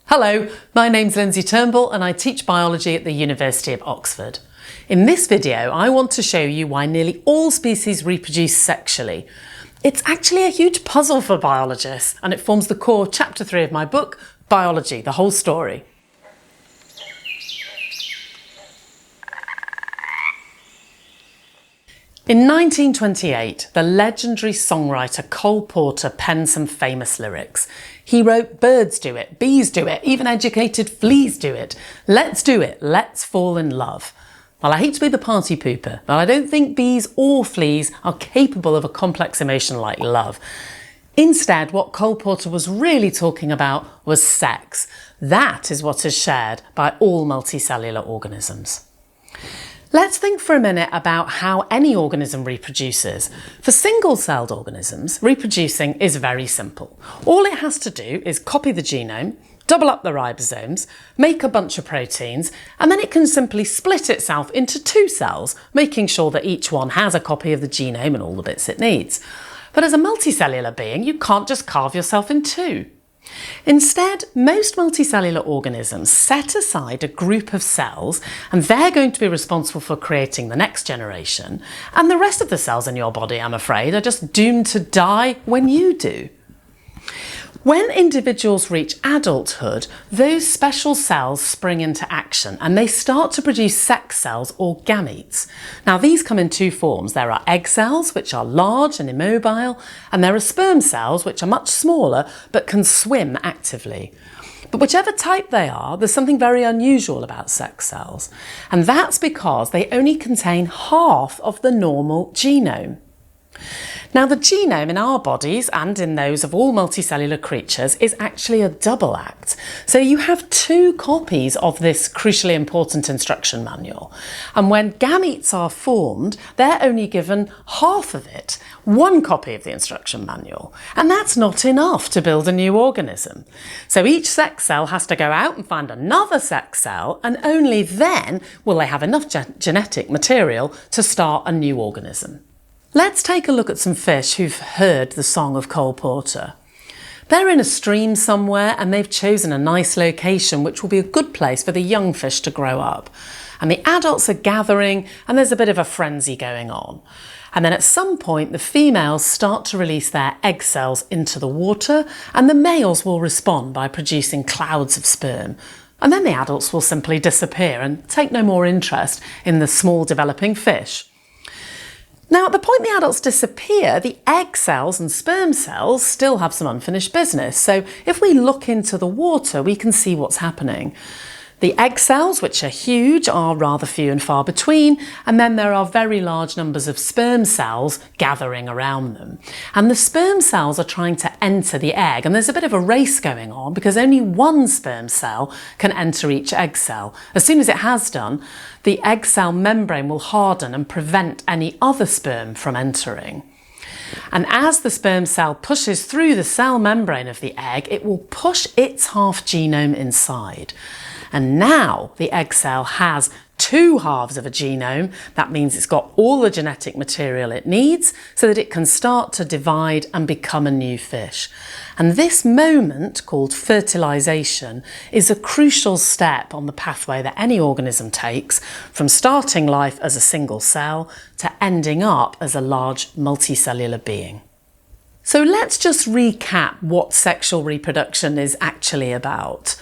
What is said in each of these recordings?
Hello, my name's Lindsay Turnbull and I teach biology at the University of Oxford. In this video, I want to show you why nearly all species reproduce sexually. It's actually a huge puzzle for biologists and it forms the core of Chapter 3 of my book, Biology, the Whole Story. In 1928, the legendary songwriter Cole Porter penned some famous lyrics. He wrote, "Birds do it, bees do it, even educated fleas do it. Let's do it, let's fall in love." Well, I hate to be the party pooper, but I don't think bees or fleas are capable of a complex emotion like love. Instead, what Cole Porter was really talking about was sex. That is what is shared by all multicellular organisms. Let's think for a minute about how any organism reproduces. For single-celled organisms, reproducing is very simple. All it has to do is copy the genome, double up the ribosomes, make a bunch of proteins, and then it can simply split itself into two cells, making sure that each one has a copy of the genome and all the bits it needs. But as a multicellular being, you can't just carve yourself in two. Instead, most multicellular organisms set aside a group of cells and they're going to be responsible for creating the next generation, and the rest of the cells in your body, I'm afraid, are just doomed to die when you do. When individuals reach adulthood, those special cells spring into action and they start to produce sex cells or gametes. Now these come in two forms. There are egg cells, which are large and immobile, and there are sperm cells, which are much smaller but can swim actively. But whichever type they are, there's something very unusual about sex cells, and that's because they only contain half of the normal genome. Now, the genome in our bodies and in those of all multicellular creatures is actually a double act. So you have two copies of this crucially important instruction manual. And when gametes are formed, they're only given half of it, one copy of the instruction manual. And that's not enough to build a new organism. So each sex cell has to go out and find another sex cell, and only then will they have enough genetic material to start a new organism. Let's take a look at some fish who've heard the song of Cole Porter. They're in a stream somewhere and they've chosen a nice location which will be a good place for the young fish to grow up. And the adults are gathering and there's a bit of a frenzy going on. And then at some point the females start to release their egg cells into the water and the males will respond by producing clouds of sperm. And then the adults will simply disappear and take no more interest in the small developing fish. Now, at the point the adults disappear, the egg cells and sperm cells still have some unfinished business. So if we look into the water, we can see what's happening. The egg cells, which are huge, are rather few and far between, and then there are very large numbers of sperm cells gathering around them. And the sperm cells are trying to enter the egg, and there's a bit of a race going on because only one sperm cell can enter each egg cell. As soon as it has done, the egg cell membrane will harden and prevent any other sperm from entering. And as the sperm cell pushes through the cell membrane of the egg, it will push its half genome inside. And now the egg cell has two halves of a genome. That means it's got all the genetic material it needs so that it can start to divide and become a new fish. And this moment, called fertilisation, is a crucial step on the pathway that any organism takes from starting life as a single cell to ending up as a large multicellular being. So let's just recap what sexual reproduction is actually about.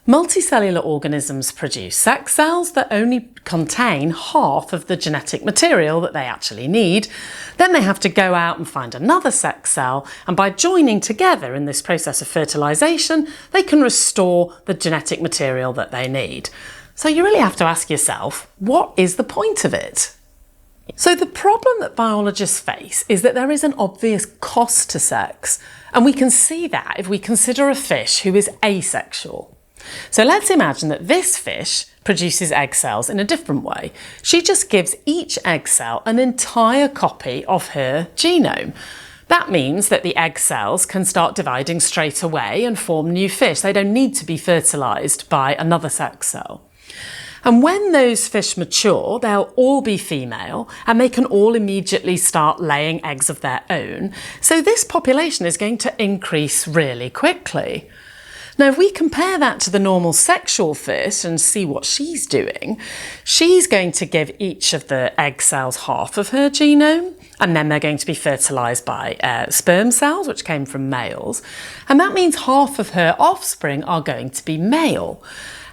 Multicellular organisms produce sex cells that only contain half of the genetic material that they actually need. Then they have to go out and find another sex cell, and by joining together in this process of fertilisation, they can restore the genetic material that they need. So you really have to ask yourself, what is the point of it? So the problem that biologists face is that there is an obvious cost to sex, and we can see that if we consider a fish who is asexual. So let's imagine that this fish produces egg cells in a different way. She just gives each egg cell an entire copy of her genome. That means that the egg cells can start dividing straight away and form new fish. They don't need to be fertilised by another sex cell. And when those fish mature, they'll all be female and they can all immediately start laying eggs of their own. So this population is going to increase really quickly. Now, if we compare that to the normal sexual fish and see what she's doing, she's going to give each of the egg cells half of her genome, and then they're going to be fertilised by sperm cells, which came from males. And that means half of her offspring are going to be male.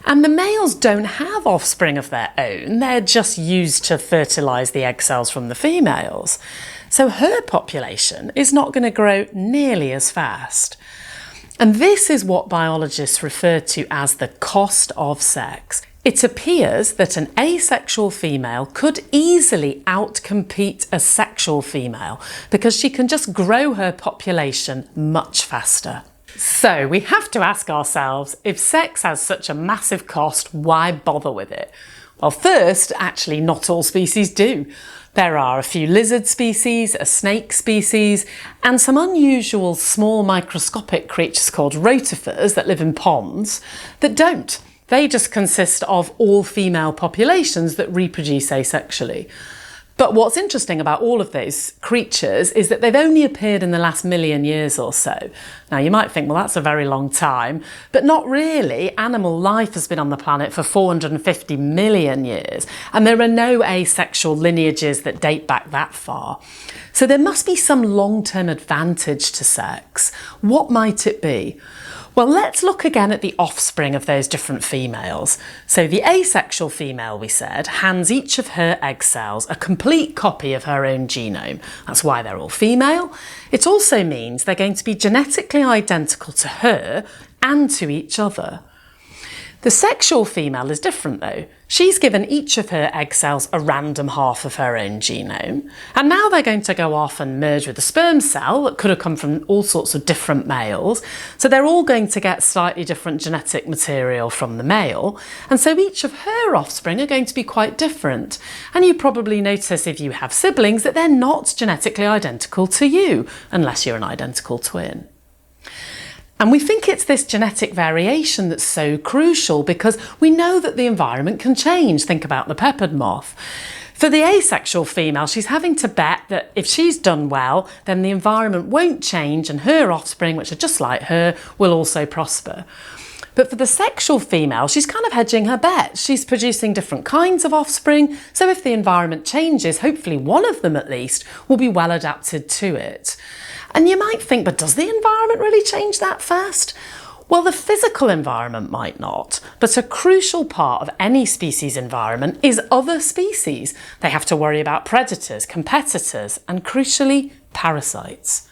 And the males don't have offspring of their own, they're just used to fertilise the egg cells from the females. So her population is not going to grow nearly as fast. And this is what biologists refer to as the cost of sex. It appears that an asexual female could easily outcompete a sexual female because she can just grow her population much faster. So we have to ask ourselves, if sex has such a massive cost, why bother with it? Well, first, actually not all species do. There are a few lizard species, a snake species, and some unusual small microscopic creatures called rotifers that live in ponds that don't. They just consist of all female populations that reproduce asexually. But what's interesting about all of those creatures is that they've only appeared in the last million years or so. Now you might think, well, that's a very long time, but not really. Animal life has been on the planet for 450 million years, and there are no asexual lineages that date back that far. So there must be some long-term advantage to sex. What might it be? Well, let's look again at the offspring of those different females. So the asexual female, we said, hands each of her egg cells a complete copy of her own genome. That's why they're all female. It also means they're going to be genetically identical to her and to each other. The sexual female is different though. She's given each of her egg cells a random half of her own genome, and now they're going to go off and merge with a sperm cell that could have come from all sorts of different males. So they're all going to get slightly different genetic material from the male, and so each of her offspring are going to be quite different. And you probably notice if you have siblings that they're not genetically identical to you, unless you're an identical twin. And we think it's this genetic variation that's so crucial because we know that the environment can change. Think about the peppered moth. For the asexual female, she's having to bet that if she's done well, then the environment won't change and her offspring, which are just like her, will also prosper. But for the sexual female, she's kind of hedging her bets. She's producing different kinds of offspring, so if the environment changes, hopefully one of them at least will be well adapted to it. And you might think, but does the environment really change that fast? Well, the physical environment might not, but a crucial part of any species environment is other species. They have to worry about predators, competitors, and crucially, parasites.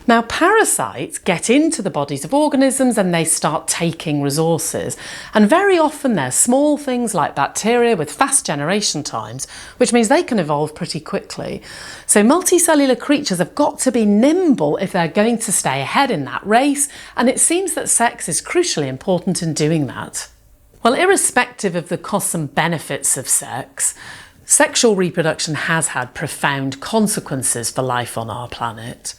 Now, parasites get into the bodies of organisms and they start taking resources. And very often they're small things like bacteria with fast generation times, which means they can evolve pretty quickly. So multicellular creatures have got to be nimble if they're going to stay ahead in that race. And it seems that sex is crucially important in doing that. Well, irrespective of the costs and benefits of sex, sexual reproduction has had profound consequences for life on our planet.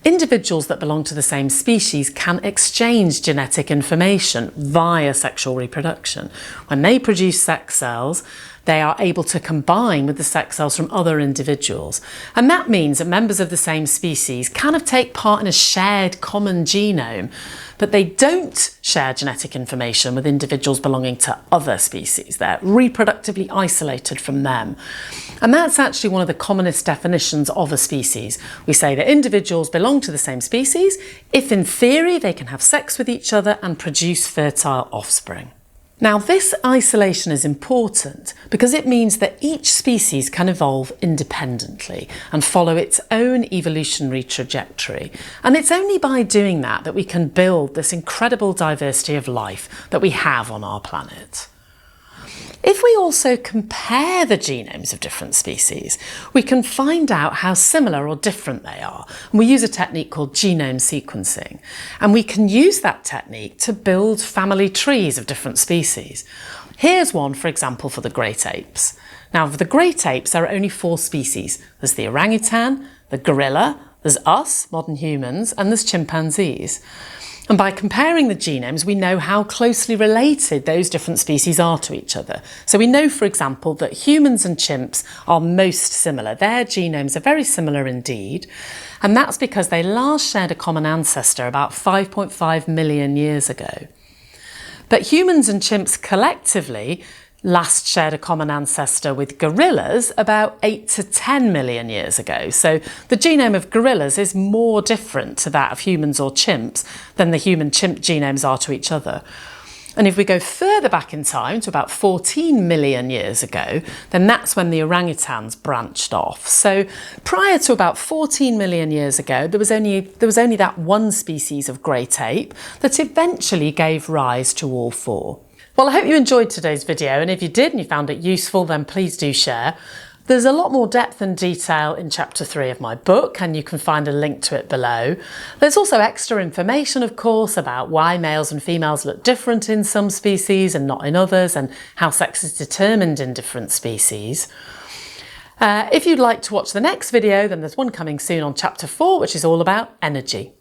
Individuals that belong to the same species can exchange genetic information via sexual reproduction. When they produce sex cells, they are able to combine with the sex cells from other individuals. And that means that members of the same species kind of take part in a shared common genome, but they don't share genetic information with individuals belonging to other species. They're reproductively isolated from them. And that's actually one of the commonest definitions of a species. We say that individuals belong to the same species if in theory they can have sex with each other and produce fertile offspring. Now, this isolation is important because it means that each species can evolve independently and follow its own evolutionary trajectory. And it's only by doing that that we can build this incredible diversity of life that we have on our planet. If we also compare the genomes of different species, we can find out how similar or different they are. And we use a technique called genome sequencing. And we can use that technique to build family trees of different species. Here's one, for example, for the great apes. Now, for the great apes, there are only 4 species. There's the orangutan, the gorilla, there's us, modern humans, and there's chimpanzees. And by comparing the genomes, we know how closely related those different species are to each other. So we know, for example, that humans and chimps are most similar. Their genomes are very similar indeed. And that's because they last shared a common ancestor about 5.5 million years ago. But humans and chimps collectively last shared a common ancestor with gorillas about 8 to 10 million years ago. So the genome of gorillas is more different to that of humans or chimps than the human-chimp genomes are to each other. And if we go further back in time to about 14 million years ago, then that's when the orangutans branched off. So prior to about 14 million years ago, there was only that one species of great ape that eventually gave rise to all four. Well, I hope you enjoyed today's video, and if you did and you found it useful, then please do share. There's a lot more depth and detail in chapter 3 of my book, and you can find a link to it below. There's also extra information, of course, about why males and females look different in some species and not in others, and how sex is determined in different species. If you'd like to watch the next video, then there's one coming soon on chapter 4, which is all about energy.